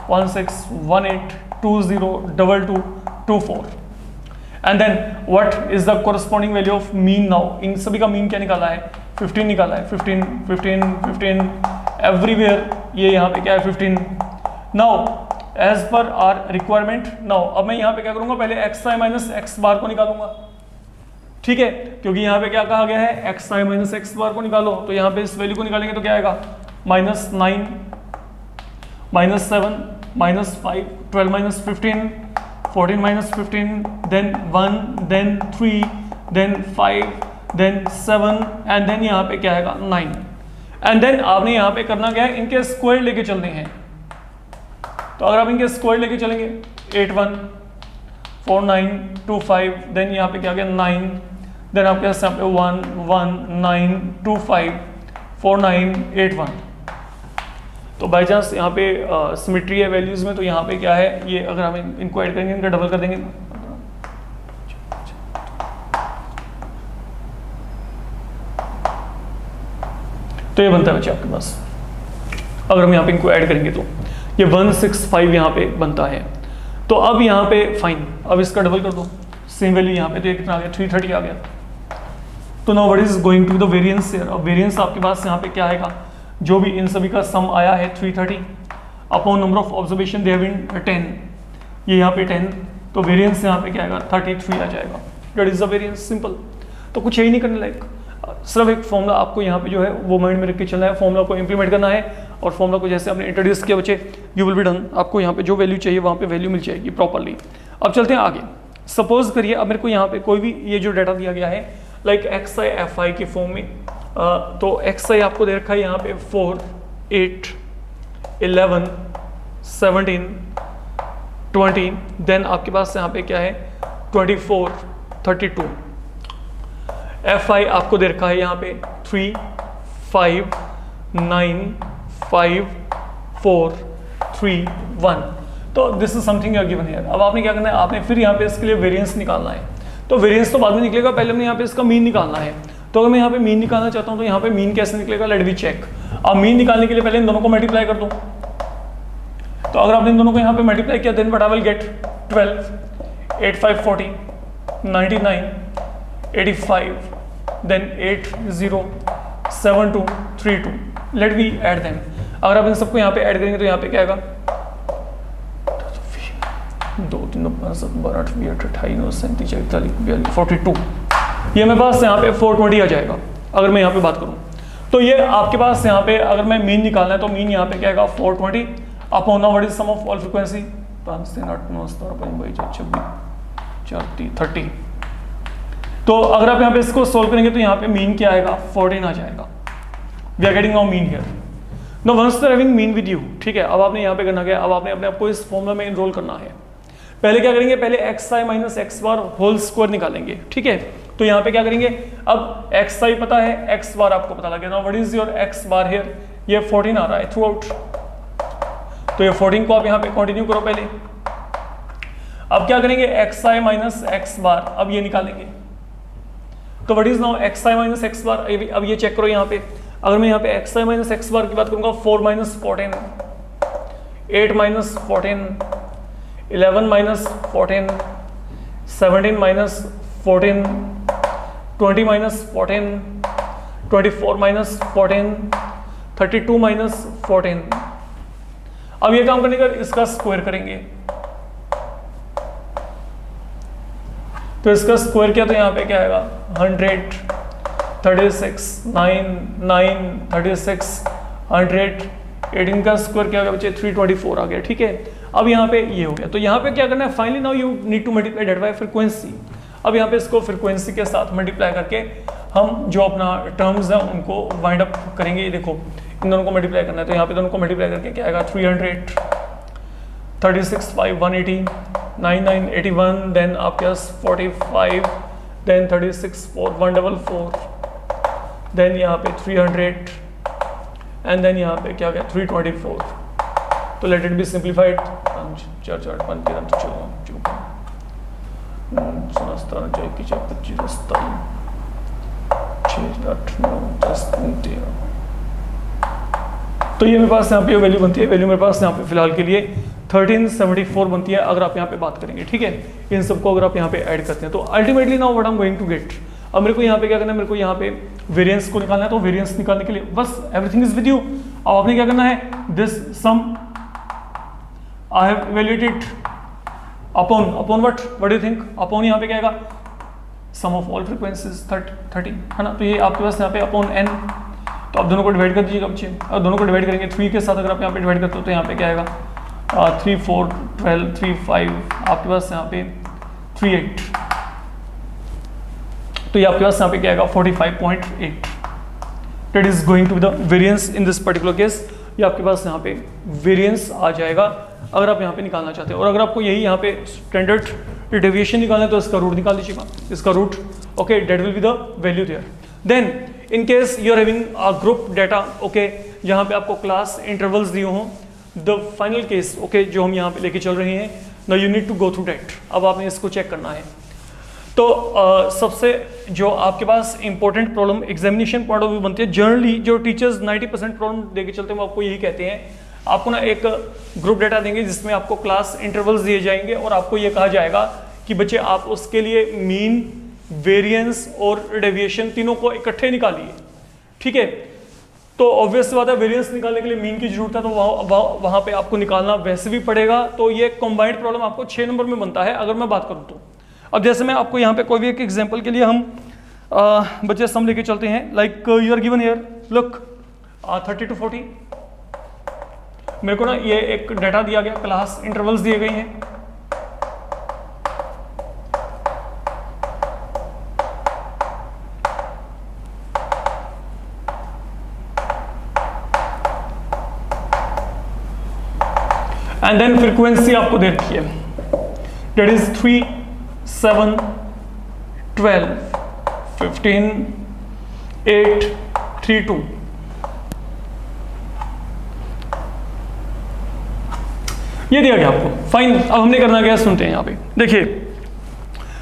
16, 18, 20, 22, 24, and then what is the corresponding value of mean. Now इन सभी का मीन क्या निकाला है, 15 निकाला है। 15, 15, 15 एवरीवेयर, ये यहाँ पे क्या है 15। Now as per our requirement, now अब मैं यहाँ पे क्या करूंगा, पहले x i minus x bar को निकालूंगा। ठीक है, क्योंकि यहाँ पे क्या कहा गया है, x i minus x bar को निकालो। तो यहाँ पे इस वैल्यू को निकालेंगे तो क्या आएगा, -9, -7, -5, 12 -15, 14 -15, then 1, then 3, then 5, then 7, and then यहाँ पे क्या आएगा 9। एंड देन आपने यहाँ पे करना क्या है, इनके स्क्वायर लेके चलने हैं। तो अगर आप इनके स्क्वायर लेके चलेंगे, 8, 1, 4, 9, 2, 5, देन यहाँ पे क्या गया 9, देन आपके पास यहाँ पे 1, 1, 9, 2, 5, 4, 9, 8, 1। तो बाई चांस यहाँ पे सिमेट्री है वैल्यूज में, तो यहाँ पे क्या है, ये अगर हम इनको ऐड करेंगे, इनका डबल कर देंगे, तो ये बनता है बच्चे आपके पास। अगर हम यहाँ पे इनको ऐड करेंगे तो ये 165 यहाँ पे बनता है। तो अब यहाँ पे फाइन, अब इसका डबल कर दो, सेम वैल्यू यहाँ पे, तो ये कितना आ गया 330 आ गया। तो now what is going to the variance here. अब वेरिएंस आपके पास यहाँ पे क्या आएगा, जो भी इन सभी का सम आया है 330 upon number of observation they have been 10, ये यहाँ पे 10, तो वेरिएंस यहाँ पे क्या आएगा 33 आ जाएगा। That is the variance, simple. तो कुछ यही नहीं करना, लाइक सिर्फ एक फॉर्मूला आपको यहाँ पे जो है वो माइंड में रख के चलना है, फॉर्मूला को इंप्लीमेंट करना है और फॉर्मूला को जैसे आपने इंट्रोड्यूस किया बच्चे यू विल बी डन। आपको यहाँ पे जो वैल्यू चाहिए वहाँ पे वैल्यू मिल जाएगी प्रॉपरली। अब चलते हैं आगे। सपोज करिए अब मेरे को यहाँ पे कोई भी ये जो डाटा दिया गया है like x I F I की फॉर्म में, तो एक्स आई आपको दे रखा है यहाँ पे 4, 8, 11, 17, 20, देन आपके पास यहाँ पे क्या है 24, 32। एफ आई आपको दे रखा है यहाँ पे 3, 5, 9, 5, 4, 3, 1। तो this is something you given here. अब आपने क्या करना है, आपने फिर यहाँ पे इसके लिए वेरिएंस निकालना है। तो वेरिएंस तो बाद में निकलेगा, पहले हमने यहाँ पे इसका मीन निकालना है। तो अगर मैं यहाँ पे मीन निकालना चाहता हूँ तो यहाँ पे मीन कैसे निकलेगा, लेट मी चेक। अब मीन निकालने के लिए पहले इन दोनों को मल्टीप्लाई कर दूँ। तो अगर आपने इन दोनों को यहाँ पे मल्टीप्लाई किया then what I will get 12, 8, 5, 40, 99, 85, then 8, 0, 7, 2, 3, 2। Let me add them. अगर आप इन सबको यहाँ पे ऐड करेंगे तो यहाँ पे क्या आएगा 2, 3, 5, 7, 12, 8, 28, 29, 37, 40, 42। ये मेरे पास यहाँ पे 420 आ जाएगा अगर मैं यहाँ पे बात करूँ। तो ये आपके पास यहाँ पे अगर मैं मीन निकालना है तो मीन यहाँ पे क्या आएगा 420 upon now what is sum of all frequency 5, 3, 8, 9, 17, 25, 26, 30। तो अगर आप यहाँ पे इसको सोल्व करेंगे तो यहाँ पे मीन क्या आएगा 14 आ जाएगा। We are getting now mean here. No once they having mean with you, ठीक है। अब आपने यहाँ पे करना क्या, अब आपने अपने आप को इस फॉर्मूला में इनरोल करना है। पहले क्या करेंगे, पहले x i minus x bar whole square निकालेंगे, ठीक है। तो यहाँ पे क्या करेंगे, अब एक्स आई पता है, एक्स बार आपको पता लगे ना, what is your x bar here, ये 14 आ रहा है थ्रू आउट। तो ये 14 को आप यहाँ पे कंटिन्यू करो पहले। अब क्या करेंगे, x i minus x bar, अब ये निकालेंगे। तो what is now x i minus x bar, अब ये चेक करो यहाँ पे। अगर मैं यहाँ पे एक्स आई माइनस एक्स बार की बात करूंगा, 4 minus 14, 8 minus 14, 11 minus 14, 17 minus 14, 20 minus 14, 24 minus 14, 32 minus 14। अब ये काम करने का इसका स्क्वायर करेंगे। तो इसका स्क्वायर किया तो यहाँ पे क्या आएगा 100, 36, 9, 9, 36, 100, 18 का स्क्वायर क्या होगा बच्चे 324 आ गया, ठीक है। अब यहाँ पे ये हो गया। तो यहाँ पे क्या करना है, finally now you need to multiply that bye frequency. अब यहाँ पे इसको फ्रीक्वेंसी के साथ मल्टीप्लाई करके हम जो अपना टर्म्स है उनको वाइंड अप करेंगे। देखो इन दोनों को मल्टीप्लाई करना है, तो यहाँ पे दोनों को मल्टीप्लाई करके क्या आएगा 300, 36, 5, 180, 9, 9, 81, देन आपके पास 45, देन 36, 4, 144, देन यहाँ पे 300 एंड देन यहाँ पे क्या गया 324। तो लेट इट बी सिंप्लीफाइड। 5, 4, 4, 5, 13, 14, 16, 17, 24, 25, 27, 8, 9, 10, 13। तो ये मेरे पास यहाँ पे वैल्यू बनती है, वैल्यू मेरे पास यहाँ पे फिलहाल के लिए 1374 बनती है अगर आप यहाँ पे बात करेंगे, ठीक है। इन सबको अगर आप यहाँ पे ऐड करते हैं तो ultimately now what I am going to get. अब मेरे को यहाँ पे क्या करना है, मेरे को यहाँ पे वेरिएंस को निकालना है। तो वेरिएंस निकालने के लिए बस एवरीथिंग इज विद यू। अब आपने क्या करना है, this sum I have evaluated upon what do you think, upon यहाँ पे क्या आएगा सम ऑफ ऑल फ्रीक्वेंसीज 30 है ना। तो ये आपके पास यहाँ पे अपॉन n। तो आप दोनों को डिवाइड कर दीजिएगा बच्चे। अब दोनों को डिवाइड करेंगे 3 के साथ, अगर आप यहाँ पे डिवाइड करते हो तो यहाँ पे क्या आएगा 3, 4, 12, 3, 5, आपके पास यहाँ पे 3, 8। तो ये आपके पास यहाँ पे क्या आएगा 45.8। That is going to be the variance in this particular case. ये आपके पास यहाँ पे वेरिएंस आ जाएगा अगर आप यहाँ पे निकालना चाहते हैं। और अगर आपको यही यहाँ पे स्टैंडर्ड डेविएशन निकालना है तो इसका रूट निकाल लीजिएगा, इसका root. Okay, that will be the value there. Then in case you are having a group data, okay, जहाँ पे आपको क्लास इंटरवल्स दिए हों, द फाइनल केस, ओके, जो हम यहाँ पे लेके चल रहे हैं, now you need to go through that. अब आपने इसको चेक करना है। तो सबसे जो आपके पास important problem examination point of view बनती है, जनरली जो टीचर्स 90% प्रॉब्लम देके चलते हैं वो आपको यही कहते हैं, आपको ना एक ग्रुप डाटा देंगे जिसमें आपको क्लास इंटरवल्स दिए जाएंगे और आपको ये कहा जाएगा कि बच्चे आप उसके लिए मीन, वेरिएंस और डेविएशन तीनों को इकट्ठे निकालिए, ठीक है। तो ऑब्वियस बात है वेरिएंस निकालने के लिए मीन की जरूरत है, तो वहां पे आपको निकालना वैसे भी पड़ेगा। तो ये कंबाइंड प्रॉब्लम आपको 6 नंबर में बनता है अगर मैं बात करूं तो। अब जैसे मैं आपको यहाँ पे कोई भी एक एग्जांपल के लिए हम बच्चे सम लेके चलते हैं, like you are given here look 30 to 40। मेरे को ना ये एक डाटा दिया गया, क्लास इंटरवल्स दिए गए हैं, एंड देन फ्रीक्वेंसी आपको दे रखी है, डेट इज 3, 7, 12, 15, 8, 3, 2। ये दिया गया आपको, फाइन। अब हमने करना क्या सुनते हैं यहाँ पे, देखिए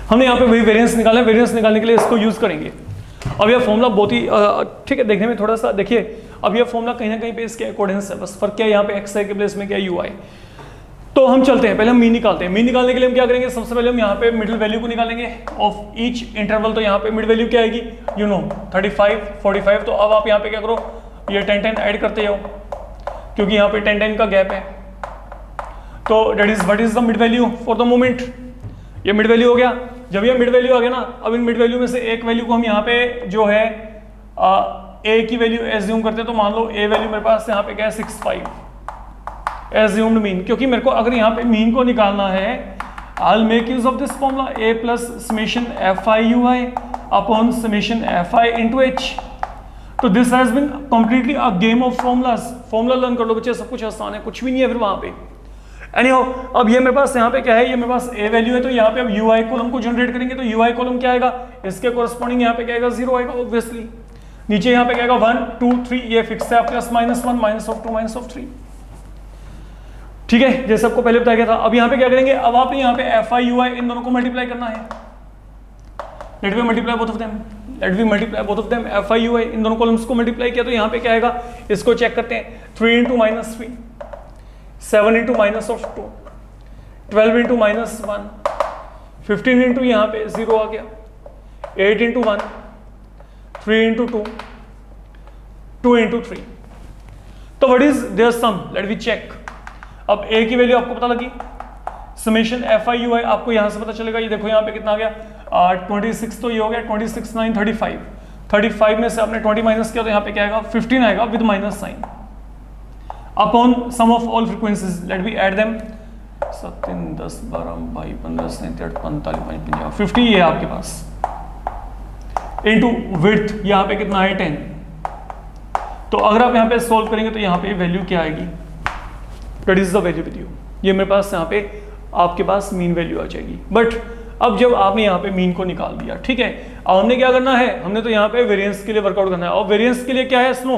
हमने यहाँ पे वही वेरिएंस निकाला है, वेरिएंस निकालने के लिए इसको यूज करेंगे। अब यह फॉर्मूला बहुत ही ठीक है, देखने में थोड़ा सा देखिए, अब यह फॉर्मूला कहीं ना कहीं पे इसके अकॉर्डेंस है, बस फर्क क्या है, यहाँ पे एक्स आई के प्लेस में क्या यू आई। तो हम चलते हैं, पहले हम मीन निकालते हैं। मीन निकालने के लिए हम क्या करेंगे, सबसे पहले हम यहाँ पे मिडिल वैल्यू को निकालेंगे ऑफ ईच इंटरवल। तो यहाँ पे मिड वैल्यू क्या आएगी, यू नो 35, 45। तो अब आप यहाँ पे क्या करो, ये 10, 10 ऐड करते हो, क्योंकि यहाँ पे 10, 10 का गैप है। तो that is what is the mid value for the moment, ये मिड वैल्यू हो गया। जब ये मिड वैल्यू आ गया ना, अब इन मिड वैल्यू में से एक वैल्यू को हम यहाँ पे जो है ए की वैल्यू एज्यूम करते हैं। तो मान लो ए वैल्यू मेरे पास यहाँ पे क्या है 65 एज्यूम्ड मीन, क्योंकि मेरे को अगर यहाँ पे मीन को निकालना है, I will make use of this formula a plus summation fi ui upon summation fi into h। तो this has been completely a game of formulas. Formula learn कर लो बच्चे, सब कुछ आसान है, कुछ भी नहीं है फिर वहां पे। एनीहाउ अब ये मेरे पास यहाँ पे क्या है, ये मेरे पास a वैल्यू है, तो यहाँ पे अब ui कॉलम को जनरेट करेंगे। तो ui कॉलम क्या आएगा, इसके कोरस्पॉन्डिंग यहाँ पे क्या आएगा 0 आएगा ऑब्वियसली। नीचे यहाँ पे क्या आएगा 1, 2, 3, ये फिक्स है, plus minus 1 minus of 2 minus of 3। ठीक है, जैसे आपको पहले बताया गया था। अब यहाँ पे क्या करेंगे, अब आपने यहाँ पे fi ui इन दोनों को मल्टीप्लाई करना है। Let we multiply both of them, let we multiply both of them, fi ui इन दोनों कॉलम्स को मल्टीप्लाई किया। तो यहाँ पे क्या आएगा, इसको चेक करते हैं, 3 into minus 3, 7 into minus of 2, 12 into minus 1, 15 into यहाँ पे 0 आ गया, 8 इंटू 1, 3 इंटू 2, 2 इंटू 3। तो what is there sum, let we check. अब a की वैल्यू आपको पता लगी, समेशन fi ui आपको यहां से पता चलेगा। ये देखो यहाँ पे कितना आ गया 26, तो ये हो गया 26, 9, 35। 35 में से आपने 20 माइनस किया, तो यहाँ पे क्या आएगा 15 आएगा with minus sign upon sum of all frequencies. Let we add them, 7, 3, 10, 12, 22, 15, 17, 18, 45, 50, 50 ये आपके पास इनटू विड्थ यहाँ पे कितना है 10। तो अगर आप यहाँ पे सॉल्व करेंगे तो यहाँ पे वैल्यू क्या आएगी, that is the value with you. ये मेरे पास यहाँ पे आपके पास मीन वैल्यू आ जाएगी। बट अब जब आपने यहाँ पे मीन को निकाल दिया, ठीक है, अब हमने क्या करना है, हमने तो यहाँ पे वेरिएंस के लिए वर्कआउट करना है। और वेरिएंस के लिए क्या है, सुनो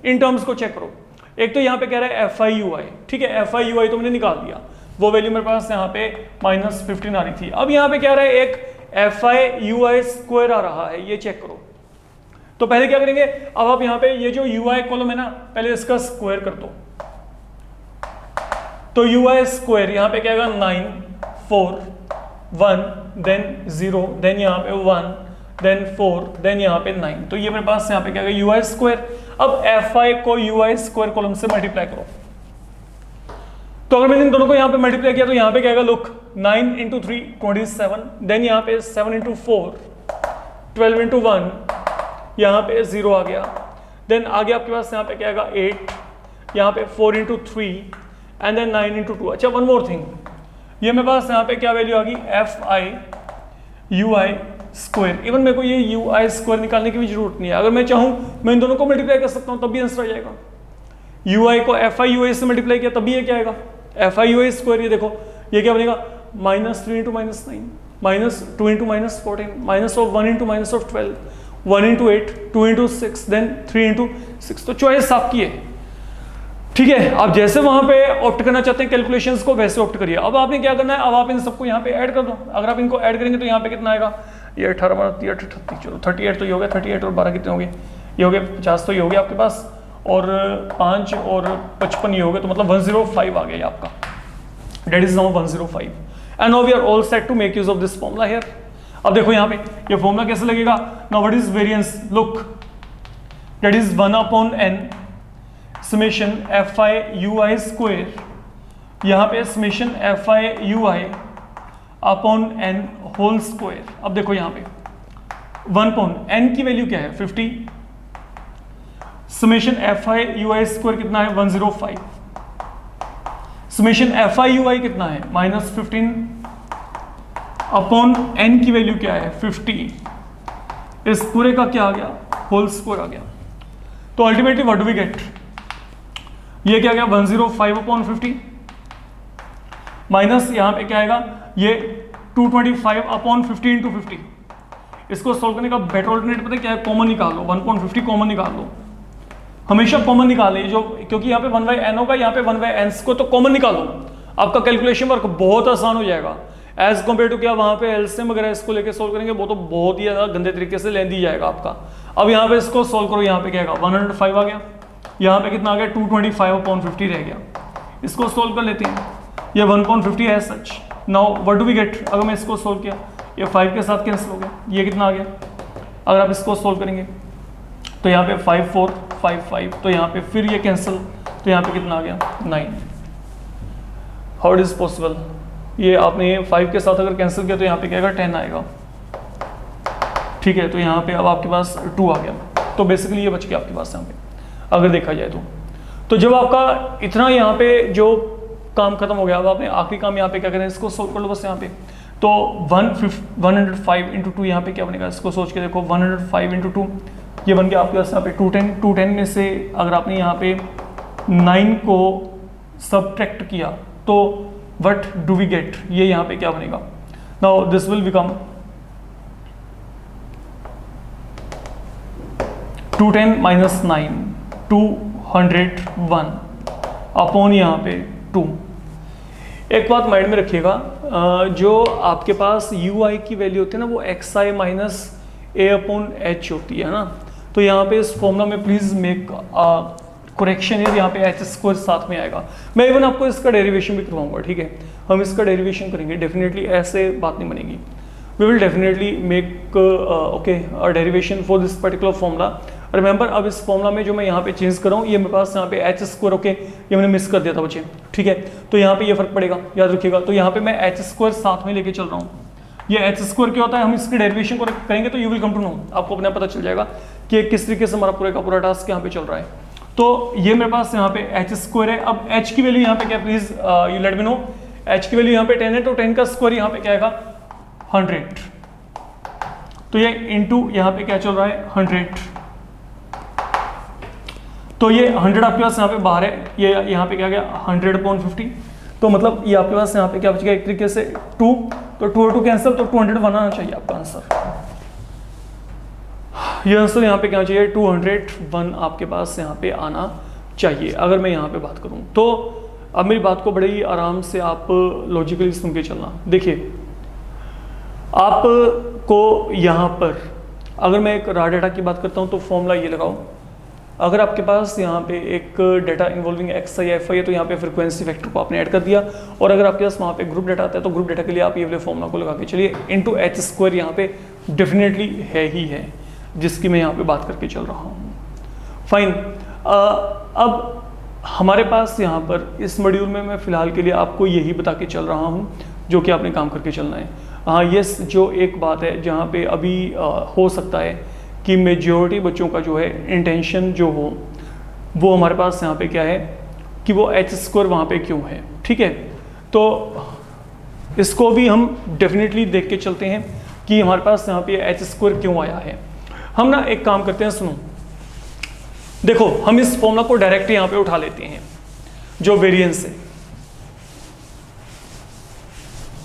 इन टर्म्स को चेक करो। एक तो यहाँ पे कह रहा है fi ui, ठीक है, fi ui तो मैंने निकाल दिया, वो वैल्यू मेरे पास यहाँ पे -15 आ रही थी। अब यहाँ पे क्या रहा है, एक fi ui स्क्वायर आ रहा है, ये चेक करो। तो पहले क्या करेंगे, अब आप यहाँ पे ये जो ui कॉलम है ना, पहले इसका स्क्वायर कर दो। तो ui स्क्वायर यहाँ पे क्या आएगा 9, 4, 1, देन 0, देन यहाँ पे 1, देन 4, देन यहाँ पे 9। तो ये मेरे पास यहाँ पे क्या आएगा ui स्क्वायर। अब fi को ui स्क्वायर कॉलम से मल्टीप्लाई करो। तो अगर मैंने इन दोनों को यहाँ पे मल्टीप्लाई किया तो यहाँ पे क्या आएगा, लुक 9 इंटू 3 27, देन यहाँ पे 7 इंटू 4 12 इंटू 1, यहाँ पे 0 आ गया, देन आगे आपके पास यहाँ पे क्या आएगा 8, यहाँ पे 4 इंटू 3 एंड देन 9 इंटू 2। अच्छा वन मोर थिंग, ये मेरे पास यहाँ पे क्या वैल्यू आ गई fi ui स्क्वायर। इवन मेरे को ये ui स्क्वायर निकालने की भी जरूरत नहीं है, अगर मैं चाहूँ मैं इन दोनों को मल्टीप्लाई कर सकता हूँ तब भी आंसर आ जाएगा। ui को fi ui से मल्टीप्लाई किया तब भी ये क्या आएगा fi ui स्क्वायर। ये देखो ये क्या बनेगा -3 into -9, -2 into -14, minus of 1 into minus of 12, 1 into 8, 2 into 6, then 3 into 6। तो चॉइस आपकी है, ठीक है। आप जैसे वहां पे ऑप्ट करना चाहते हैं कैलकुलेशंस को, वैसे ऑप्ट करिए। अब आपने क्या करना है, अब आप इन सबको यहाँ पे ऐड कर दो। अगर आप इनको ऐड करेंगे तो यहाँ पे कितना आएगा, ये 18, 38, चलो 38 तो ये हो गया, 38 और 12 कितने हो गए, ये हो गए 50, तो ये हो गया आपके पास, और 5 और 55 ये हो गए, तो मतलब 105 आ गया आपका। That is now 105 and now we are all set to make use of this formula here. अब देखो यहाँ पे ये फॉर्मूला कैसे लगेगा, now what is variance, look that is 1/n summation F I U I square, यहाँ पे summation F I U I upon N whole square. अब देखो यहाँ पे 1 अपॉन एन की वैल्यू क्या है 50, summation F I U I square कितना है 105, समेशन एफ आई यू आई कितना है -15 अपॉन एन की वैल्यू क्या है 50, इस पूरे का क्या आ गया होल स्क्वायर आ गया। तो ultimately what do we get, ये क्या आ गया 105 अपॉन 50 माइनस यहाँ पे क्या आएगा ये 225 अपॉन 50 इंटू 50। इसको सॉल्व करने का बेटर ऑल्टरनेट पता है क्या है, कॉमन निकाल लो, 1.50 कॉमन निकाल लो, हमेशा कॉमन निकाले जो, क्योंकि यहाँ पे 1/n होगा, यहाँ पे 1/n को तो कॉमन निकालो, आपका कैलकुलेशन वर्क बहुत आसान हो जाएगा एज कम्पेयर टू क्या वहाँ पे एलसीएम वगैरह इसको लेके सॉल्व करेंगे, वो तो बहुत ही ज़्यादा गंदे तरीके से लेंदी जाएगा आपका। अब यहाँ पे इसको सॉल्व करो, यहाँ पे क्या आएगा 105 आ गया, यहाँ पे कितना आ गया 225 अपॉन 50 रह गया, इसको सॉल्व कर लेते हैं, ये 1.50 है सच। Now what do we get, अगर मैं इसको सॉल्व किया ये 5 के साथ कैंसिल हो गया, ये कितना आ गया, अगर आप इसको सॉल्व करेंगे तो यहाँ पे 5 4 5 5, तो यहाँ पे फिर ये कैंसिल, तो यहाँ पे कितना आ गया 9। हाउ इट इज पॉसिबल, ये आपने 5 के साथ अगर कैंसिल किया तो यहाँ पे क्या आएगा 10 आएगा, ठीक है। तो यहाँ पे अब आपके पास 2 आ गया, तो बेसिकली ये बच गया आपके पास यहाँ पे अगर देखा जाए तो जब आपका इतना यहाँ पे जो काम खत्म हो गया, अब आपने आखिरी काम यहाँ पे क्या करें, इसको सोल्व कर लो बस यहाँ पे। तो 105 इंटू 2 यहाँ पे क्या बनेगा, इसको सोच के देखो 105 इंटू 2 ये बन गया आपके पास यहाँ पे 210 में से अगर आपने यहाँ पे 9 को सब्ट्रैक्ट किया तो व्हाट डू वी गेट, ये यहाँ पे क्या बनेगा, now this will become 210 minus 9 201 upon यहाँ पे 2। एक बात माइंड में रखिएगा, जो आपके पास यू आई की वैल्यू होती है ना वो x i minus A upon H होती है ना, तो यहाँ पे इस फॉर्मूला में प्लीज मेक करेक्शन है, यहाँ पे एच स्क्वायर साथ में आएगा। मैं इवन आपको इसका डेरिवेशन भी करवाऊंगा, ठीक है, हम इसका डेरिवेशन करेंगे डेफिनेटली, ऐसे बात नहीं बनेगी, we will definitely make okay derivation for this particular formula. Remember अब इस फॉर्मूला में जो मैं यहाँ पे चेंज कर रहा हूँ, ये मेरे पास यहाँ पे एच स्क्वायर, ओके ये मैंने मिस कर दिया था बच्चे, ठीक है, तो यहाँ पे ये फर्क पड़ेगा याद रखिएगा। तो यहाँ पे मैं एच स्क्वायर साथ में लेके चल रहा हूँ, ये एच स्क्वायर क्या होता है, हम इसके डेरिवेशन को करेंगे तो you will come to know, आपको अपने पता चल जाएगा कि किस तरीके से हमारा पूरे का पूरा टास्क यहाँ पे चल रहा है। तो ये मेरे पास यहाँ पे एच स्क्वायर है, अब एच की वैल्यू यहाँ पे क्या please you let me know, H की वैल्यू यहाँ पे 10 है, तो 10 का स्क्वायर यहाँ पे क्या आएगा 100, तो ये इंटू यहाँ पे क्या चल रहा है 100, तो ये 100 आपके पास यहाँ पे बाहर है, ये यहाँ पे क्या गया 100/50, तो मतलब ये आपके पास यहाँ पे क्या बच गया एक तरीके से 2, तो 2 और 2 कैंसिल, तो 201 आना चाहिए आपका आंसर। ये आंसर यहाँ पे क्या चाहिए 201 आपके पास यहाँ पे आना चाहिए अगर मैं यहाँ पे बात करूँ तो। अब मेरी बात को बड़े ही आराम से आप लॉजिकली सुन के चलना। देखिए आपको यहाँ पर अगर मैं एक रॉ डेटा की बात करता हूँ तो फॉर्मूला ये लगाओ, अगर आपके पास यहाँ पे एक data involving x I F I है तो यहाँ पे फ्रीक्वेंसी फैक्टर को आपने ऐड कर दिया, और अगर आपके पास वहाँ पे ग्रुप डेटा आता है तो ग्रुप डेटा के लिए आप ये वाले फॉर्मूला को लगा के चलिए, इंटू एच स्क्वायर यहाँ पे डेफिनेटली है ही है, जिसकी मैं यहाँ पे बात करके चल रहा हूँ। फाइन, अब हमारे पास यहाँ पर इस मॉड्यूल में मैं फ़िलहाल के लिए आपको यही बता के चल रहा हूँ जो कि आपने काम करके चलना है। हाँ यस, जो एक बात है जहाँ पे अभी हो सकता है कि मेजॉरिटी बच्चों का जो है इंटेंशन जो हो वो हमारे पास यहाँ पे क्या है कि वो एच स्क्वायर वहाँ पे क्यों है, ठीक है, तो इसको भी हम डेफिनेटली देख के चलते हैं कि हमारे पास यहाँ पे एच स्क्वायर क्यों आया है। हम ना एक काम करते हैं, सुनो देखो हम इस फॉर्मूला को डायरेक्ट यहाँ पे उठा लेते हैं जो वेरिएंस है,